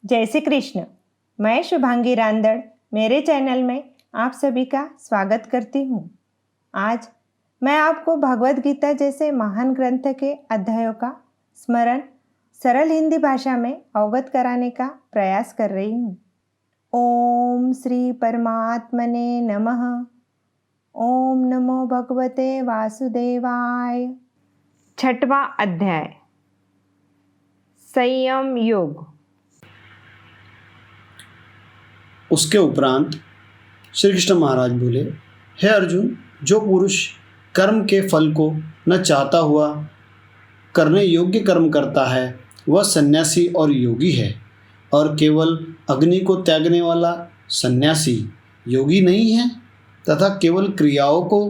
जय श्री कृष्ण। मैं शुभांगी रांदड़ मेरे चैनल में आप सभी का स्वागत करती हूँ। आज मैं आपको भगवद गीता जैसे महान ग्रंथ के अध्यायों का स्मरण सरल हिंदी भाषा में अवगत कराने का प्रयास कर रही हूँ। ओम श्री परमात्मने नमः। ओम नमो भगवते वासुदेवाय। छठवां अध्याय, संयम योग। उसके उपरांत श्री कृष्ण महाराज बोले, हे अर्जुन, जो पुरुष कर्म के फल को न चाहता हुआ करने योग्य कर्म करता है वह सन्यासी और योगी है, और केवल अग्नि को त्यागने वाला सन्यासी योगी नहीं है, तथा केवल क्रियाओं को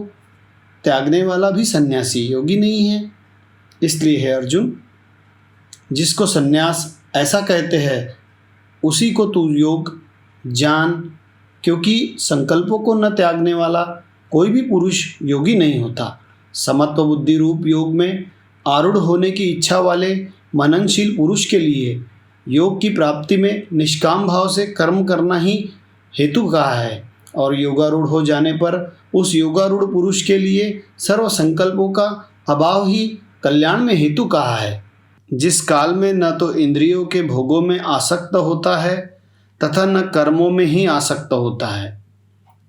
त्यागने वाला भी सन्यासी योगी नहीं है। इसलिए हे अर्जुन, जिसको सन्यास ऐसा कहते हैं उसी को तू योग जान, क्योंकि संकल्पों को न त्यागने वाला कोई भी पुरुष योगी नहीं होता। समत्व बुद्धि रूप योग में आरूढ़ होने की इच्छा वाले मननशील पुरुष के लिए योग की प्राप्ति में निष्काम भाव से कर्म करना ही हेतु कहा है, और योगारूढ़ हो जाने पर उस योगारूढ़ पुरुष के लिए सर्व संकल्पों का अभाव ही कल्याण में हेतु कहा है। जिस काल में न तो इंद्रियों के भोगों में आसक्त होता है तथा न कर्मों में ही आसक्त होता है,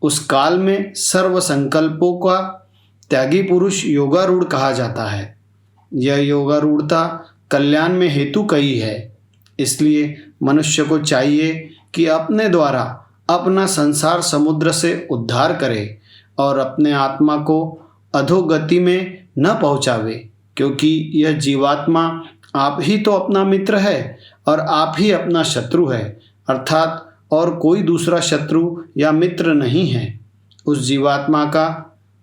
उस काल में सर्व संकल्पों का त्यागी पुरुष योगारूढ़ कहा जाता है। यह योगारूढ़ता कल्याण में हेतु कही है। इसलिए मनुष्य को चाहिए कि अपने द्वारा अपना संसार समुद्र से उद्धार करे और अपने आत्मा को अधोगति में न पहुँचावे, क्योंकि यह जीवात्मा आप ही तो अपना मित्र है और आप ही अपना शत्रु है, अर्थात और कोई दूसरा शत्रु या मित्र नहीं है। उस जीवात्मा का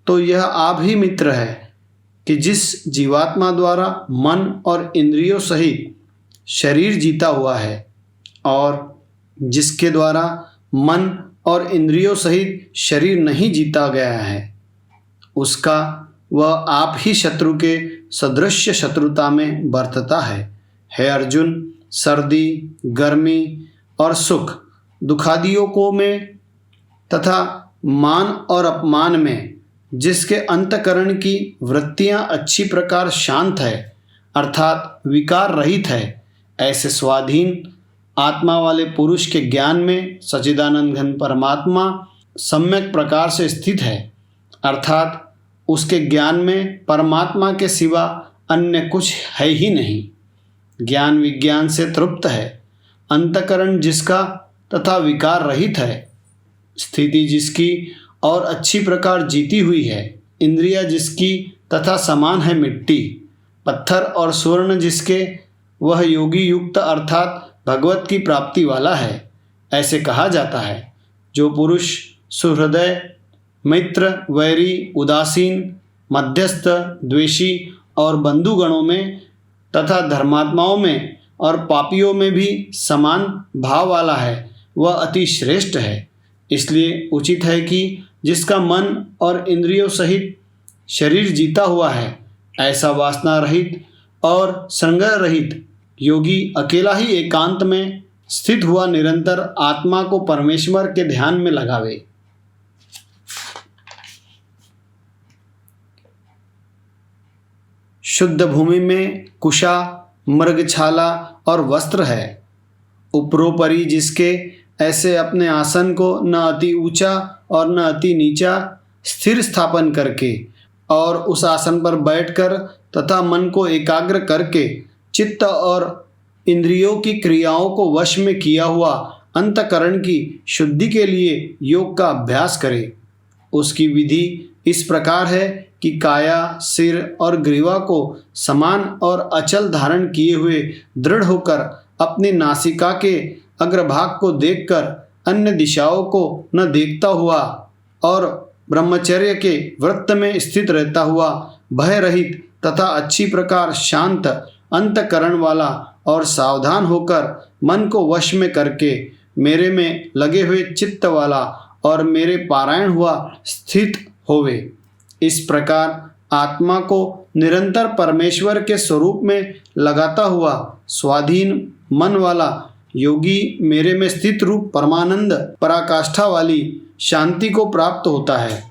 तो यह आप ही मित्र है कि जिस जीवात्मा द्वारा मन और इंद्रियों सहित शरीर जीता हुआ है, और जिसके द्वारा मन और इंद्रियों सहित शरीर नहीं जीता गया है, उसका वह आप ही शत्रु के सदृश शत्रुता में बरतता है। हे अर्जुन, सर्दी, गर्मी और सुख दुखादियों को में तथा मान और अपमान में जिसके अंतकरण की वृत्तियां अच्छी प्रकार शांत है, अर्थात विकार रहित है, ऐसे स्वाधीन आत्मा वाले पुरुष के ज्ञान में सच्चिदानंद घन परमात्मा सम्यक प्रकार से स्थित है, अर्थात उसके ज्ञान में परमात्मा के सिवा अन्य कुछ है ही नहीं। ज्ञान विज्ञान से तृप्त है, अंतकरण जिसका तथा विकार रहित है, स्थिति जिसकी और अच्छी प्रकार जीती हुई है, इंद्रिया जिसकी तथा समान है मिट्टी, पत्थर और स्वर्ण जिसके, वह योगी युक्त अर्थात भगवत की प्राप्ति वाला है, ऐसे कहा जाता है। जो पुरुष सुहृदय, मित्र, वैरी, उदासीन, मध्यस्थ, द्वेषी और बंधुगणों में तथा धर्मात्माओं में और पापियों में भी समान भाव वाला है, वह अति श्रेष्ठ है। इसलिए उचित है कि जिसका मन और इंद्रियों सहित शरीर जीता हुआ है, ऐसा वासना रहित और संग्रह रहित योगी अकेला ही एकांत में स्थित हुआ निरंतर आत्मा को परमेश्वर के ध्यान में लगावे। शुद्ध भूमि में कुशा, मृगछाला और वस्त्र है। उपरोपरि जिसके ऐसे अपने आसन को न अति ऊंचा और न अति नीचा स्थिर स्थापन करके और उस आसन पर बैठकर तथा मन को एकाग्र करके चित्त और इंद्रियों की क्रियाओं को वश में किया हुआ अंतकरण की शुद्धि के लिए योग का अभ्यास करे। उसकी विधि इस प्रकार है कि काया, सिर और ग्रीवा को समान और अचल धारण किए हुए दृढ़ होकर अपनी नासिका के अग्रभाग को देखकर अन्य दिशाओं को न देखता हुआ और ब्रह्मचर्य के वृत्त में स्थित रहता हुआ भय रहित तथा अच्छी प्रकार शांत अंतकरण वाला और सावधान होकर मन को वश में करके मेरे में लगे हुए चित्त वाला और मेरे पारायण हुआ स्थित होवे। इस प्रकार आत्मा को निरंतर परमेश्वर के स्वरूप में लगाता हुआ स्वाधीन मन वाला योगी मेरे में स्थित रूप परमानंद पराकाष्ठा वाली शांति को प्राप्त होता है।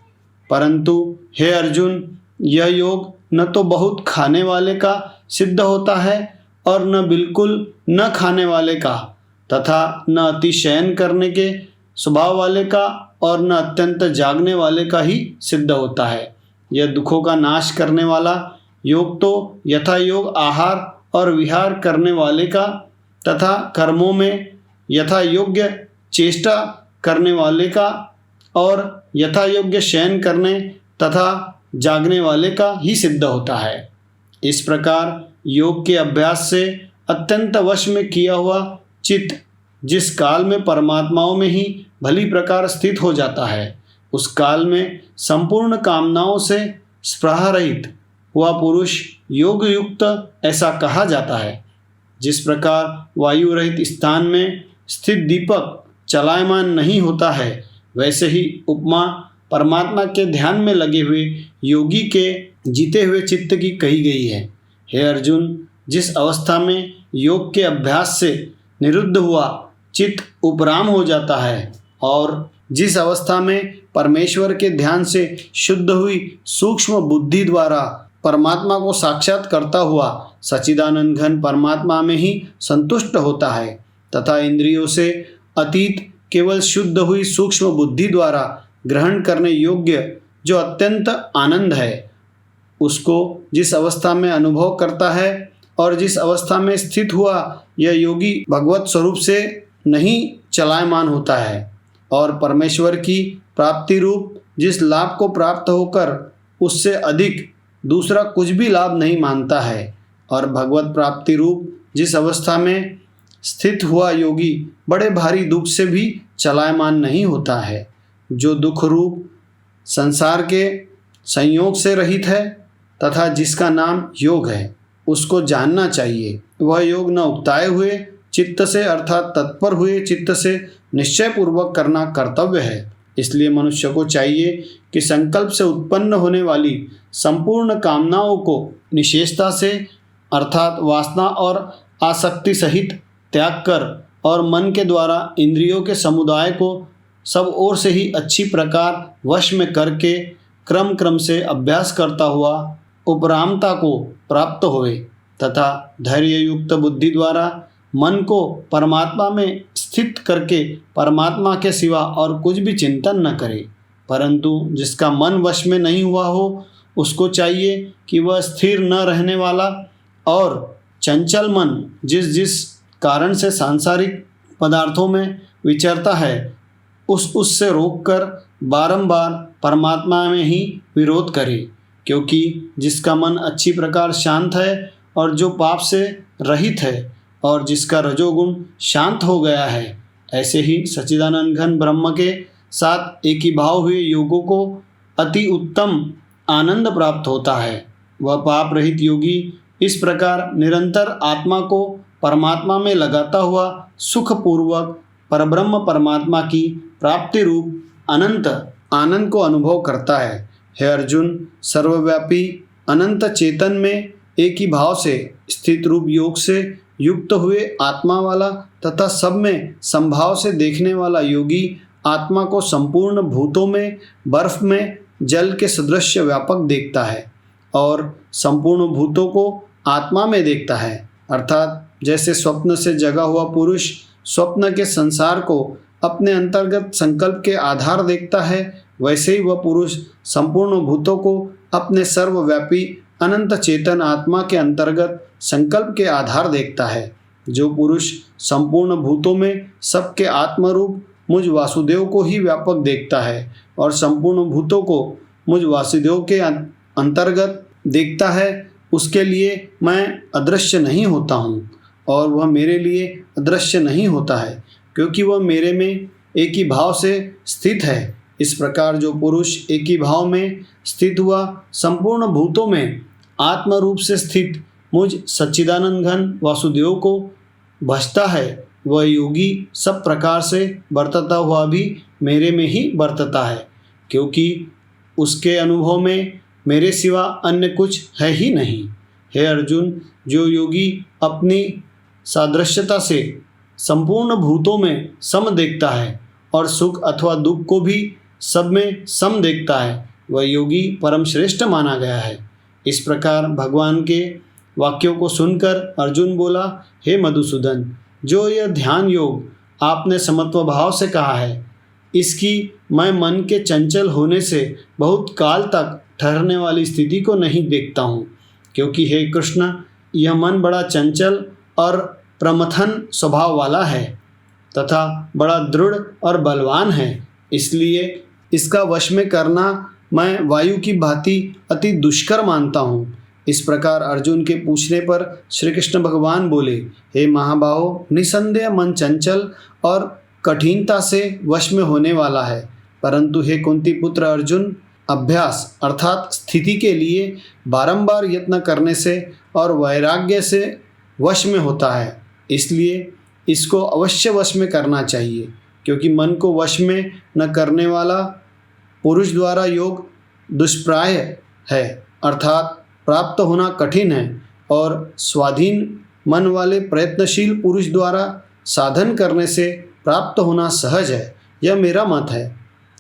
परंतु हे अर्जुन, यह योग न तो बहुत खाने वाले का सिद्ध होता है और न बिल्कुल न खाने वाले का, तथा न अति शयन करने के स्वभाव वाले का और न अत्यंत जागने वाले का ही सिद्ध होता है। यह दुखों का नाश करने वाला योग तो यथा योग आहार और विहार करने वाले का तथा कर्मों में यथा योग्य चेष्टा करने वाले का और यथा योग्य शयन करने तथा जागने वाले का ही सिद्ध होता है। इस प्रकार योग के अभ्यास से अत्यंत वश में किया हुआ चित्त जिस काल में परमात्माओं में ही भली प्रकार स्थित हो जाता है, उस काल में संपूर्ण कामनाओं से स्पृहा रहित हुआ पुरुष योग युक्त ऐसा कहा जाता है। जिस प्रकार वायु रहित स्थान में स्थित दीपक चलायमान नहीं होता है, वैसे ही उपमा परमात्मा के ध्यान में लगे हुए योगी के जीते हुए चित्त की कही गई है। हे अर्जुन, जिस अवस्था में योग के अभ्यास से निरुद्ध हुआ चित्त उपराम हो जाता है और जिस अवस्था में परमेश्वर के ध्यान से शुद्ध हुई सूक्ष्म बुद्धि द्वारा परमात्मा को साक्षात करता हुआ सच्चिदानंद घन परमात्मा में ही संतुष्ट होता है तथा इंद्रियों से अतीत केवल शुद्ध हुई सूक्ष्म बुद्धि द्वारा ग्रहण करने योग्य जो अत्यंत आनंद है, उसको जिस अवस्था में अनुभव करता है और जिस अवस्था में स्थित हुआ यह योगी भगवत स्वरूप से नहीं चलायमान होता है और परमेश्वर की प्राप्ति रूप जिस लाभ को प्राप्त होकर उससे अधिक दूसरा कुछ भी लाभ नहीं मानता है और भगवत प्राप्ति रूप जिस अवस्था में स्थित हुआ योगी बड़े भारी दुख से भी चलायमान नहीं होता है। जो दुख रूप संसार के संयोग से रहित है तथा जिसका नाम योग है, उसको जानना चाहिए। वह योग न उकताए हुए चित्त से अर्थात तत्पर हुए चित्त से निश्चय पूर्वक करना कर्तव्य है। इसलिए मनुष्य को चाहिए कि संकल्प से उत्पन्न होने वाली संपूर्ण कामनाओं को निशेषता से अर्थात वासना और आसक्ति सहित त्याग कर और मन के द्वारा इंद्रियों के समुदाय को सब ओर से ही अच्छी प्रकार वश में करके क्रम क्रम से अभ्यास करता हुआ उपरामता को प्राप्त होए तथा धैर्य युक्त बुद्धि द्वारा मन को परमात्मा में स्थित करके परमात्मा के सिवा और कुछ भी चिंतन न करे। परंतु जिसका मन वश में नहीं हुआ हो, उसको चाहिए कि वह स्थिर न रहने वाला और चंचल मन जिस जिस कारण से सांसारिक पदार्थों में विचरता है, उससे रोककर बारंबार परमात्मा में ही विरोध करे। क्योंकि जिसका मन अच्छी प्रकार शांत है और जो पाप से रहित है और जिसका रजोगुण शांत हो गया है, ऐसे ही सच्चिदानंद घन ब्रह्म के साथ एक ही भाव हुए योगों को अति उत्तम आनंद प्राप्त होता है। वह पाप रहित योगी इस प्रकार निरंतर आत्मा को परमात्मा में लगाता हुआ सुखपूर्वक परब्रह्म परमात्मा की प्राप्ति रूप अनंत आनंद को अनुभव करता है। हे अर्जुन, सर्वव्यापी अनंत चेतन में एक ही भाव से स्थित रूप योग से युक्त हुए आत्मा वाला तथा सब में संभाव से देखने वाला योगी आत्मा को संपूर्ण भूतों में बर्फ में जल के सदृश व्यापक देखता है और संपूर्ण भूतों को आत्मा में देखता है। अर्थात जैसे स्वप्न से जगा हुआ पुरुष स्वप्न के संसार को अपने अंतर्गत संकल्प के आधार देखता है, वैसे ही वह पुरुष संपूर्ण भूतों को अपने सर्वव्यापी अनंत चेतन आत्मा के अंतर्गत संकल्प के आधार देखता है। जो पुरुष संपूर्ण भूतों में सबके आत्मरूप मुझ वासुदेव को ही व्यापक देखता है और संपूर्ण भूतों को मुझ वासुदेव के अंतर्गत देखता है, उसके लिए मैं अदृश्य नहीं होता हूँ और वह मेरे लिए अदृश्य नहीं होता है, क्योंकि वह मेरे में एक ही भाव से स्थित है। इस प्रकार जो पुरुष एक ही भाव में स्थित हुआ संपूर्ण भूतों में आत्म रूप से स्थित मुझ सच्चिदानंद घन वासुदेव को भजता है, वह योगी सब प्रकार से बरतता हुआ भी मेरे में ही बरतता है, क्योंकि उसके अनुभव में मेरे सिवा अन्य कुछ है ही नहीं। हे अर्जुन, जो योगी अपनी सादृश्यता से संपूर्ण भूतों में सम देखता है और सुख अथवा दुख को भी सब में सम देखता है, वह योगी परम श्रेष्ठ माना गया है। इस प्रकार भगवान के वाक्यों को सुनकर अर्जुन बोला, हे मधुसूदन, जो यह ध्यान योग आपने समत्व भाव से कहा है, इसकी मैं मन के चंचल होने से बहुत काल तक ठहरने वाली स्थिति को नहीं देखता हूँ, क्योंकि हे कृष्ण, यह मन बड़ा चंचल और प्रमथन स्वभाव वाला है तथा बड़ा दृढ़ और बलवान है। इसलिए इसका वश में करना मैं वायु की भांति अति दुष्कर मानता हूँ। इस प्रकार अर्जुन के पूछने पर श्री कृष्ण भगवान बोले, हे महाबाहो, निसंदेह मन चंचल और कठिनता से वश में होने वाला है, परंतु हे कुंती पुत्र अर्जुन, अभ्यास अर्थात स्थिति के लिए बारंबार यत्न करने से और वैराग्य से वश में होता है। इसलिए इसको अवश्य वश में करना चाहिए, क्योंकि मन को वश में न करने वाला पुरुष द्वारा योग दुष्प्राय है, अर्थात प्राप्त होना कठिन है, और स्वाधीन मन वाले प्रयत्नशील पुरुष द्वारा साधन करने से प्राप्त होना सहज है। यह मेरा मत है।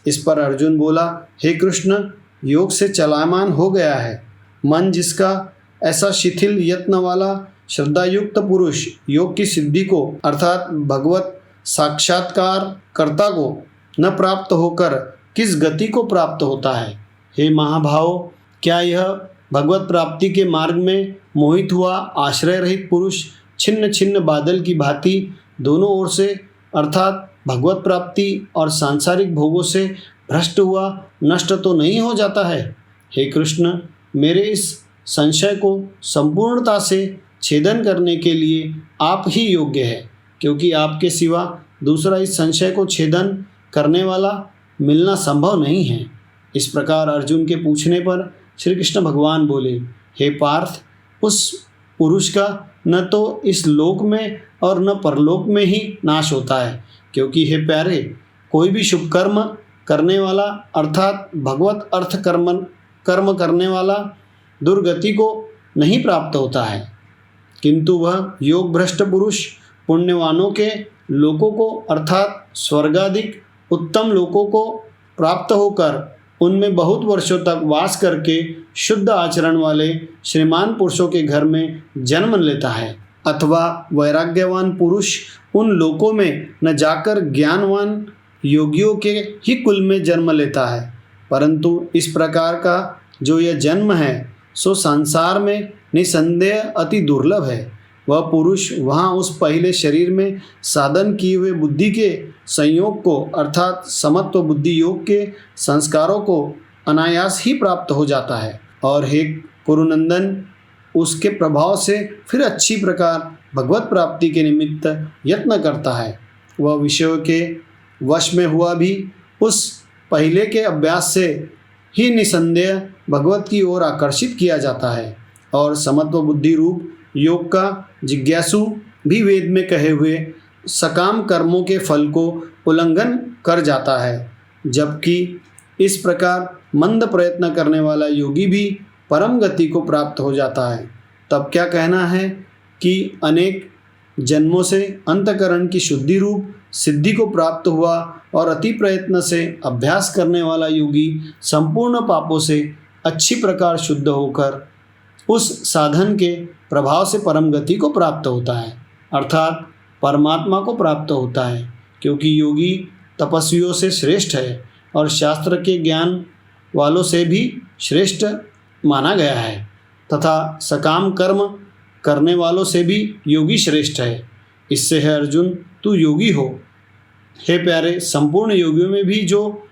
इस पर अर्जुन बोला, हे कृष्ण, योग से चलायमान हो गया है मन जिसका, ऐसा शिथिल यत्न वाला श्रद्धायुक्त पुरुष योग की सिद्धि को अर्थात भगवत साक्षात्कार कर्ता को न प्राप्त होकर किस गति को प्राप्त होता है। हे महाभाव, क्या यह भगवत प्राप्ति के मार्ग में मोहित हुआ आश्रय रहित पुरुष छिन्न छिन्न बादल की भांति दोनों ओर से अर्थात भगवत प्राप्ति और सांसारिक भोगों से भ्रष्ट हुआ नष्ट तो नहीं हो जाता है? हे कृष्ण, मेरे इस संशय को संपूर्णता से छेदन करने के लिए आप ही योग्य है, क्योंकि आपके सिवा दूसरा इस संशय को छेदन करने वाला मिलना संभव नहीं है। इस प्रकार अर्जुन के पूछने पर श्री कृष्ण भगवान बोले, हे पार्थ, उस पुरुष का न तो इस लोक में और न परलोक में ही नाश होता है, क्योंकि हे प्यारे, कोई भी शुभ कर्म करने वाला अर्थात भगवत अर्थ कर्म करने वाला दुर्गति को नहीं प्राप्त होता है, किंतु वह योग भ्रष्ट पुरुष पुण्यवानों के लोकों को अर्थात स्वर्गादिक उत्तम लोकों को प्राप्त होकर उनमें बहुत वर्षों तक वास करके शुद्ध आचरण वाले श्रीमान पुरुषों के घर में जन्म लेता है, अथवा वैराग्यवान पुरुष उन लोकों में न जाकर ज्ञानवान योगियों के ही कुल में जन्म लेता है। परंतु इस प्रकार का जो यह जन्म है सो संसार में निसंदेह अति दुर्लभ है। वह पुरुष वहाँ उस पहले शरीर में साधन किए हुए बुद्धि के संयोग को अर्थात समत्व बुद्धि योग के संस्कारों को अनायास ही प्राप्त हो जाता है, और हे कुरुनंदन, उसके प्रभाव से फिर अच्छी प्रकार भगवत प्राप्ति के निमित्त यत्न करता है। वह विषयों के वश में हुआ भी उस पहले के अभ्यास से ही निसंदेह भगवत की ओर आकर्षित किया जाता है, और समत्व बुद्धि रूप योग का जिज्ञासु भी वेद में कहे हुए सकाम कर्मों के फल को उल्लंघन कर जाता है। जबकि इस प्रकार मंद प्रयत्न करने वाला योगी भी परम गति को प्राप्त हो जाता है। तब क्या कहना है कि अनेक जन्मों से अंतकरण की शुद्धि रूप सिद्धि को प्राप्त हुआ और अति प्रयत्न से अभ्यास करने वाला योगी संपूर्ण पापों से अच्छी प्रकार शुद्ध होकर उस साधन के प्रभाव से परम गति को प्राप्त होता है, अर्थात परमात्मा को प्राप्त होता है, क्योंकि योगी तपस्वियों से श्रेष्ठ है और शास्त्र के ज्ञान वालों से भी श्रेष्ठ माना गया है, तथा सकाम कर्म करने वालों से भी योगी श्रेष्ठ है। इससे है अर्जुन, तू योगी हो। हे प्यारे, संपूर्ण योगियों में भी जो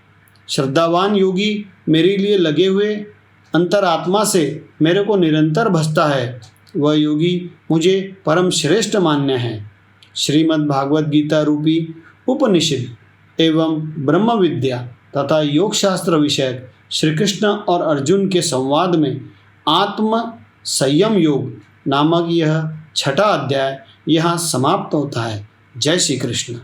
श्रद्धावान योगी मेरे लिए लगे हुए अंतरात्मा से मेरे को निरंतर भजता है, वह योगी मुझे परम श्रेष्ठ मान्य है। श्रीमद् भागवत गीता रूपी उपनिषद एवं ब्रह्म विद्या तथा योग शास्त्र विषयक श्री कृष्ण और अर्जुन के संवाद में आत्म संयम योग नामक यह छठा अध्याय यहाँ समाप्त होता है। जय श्री कृष्ण।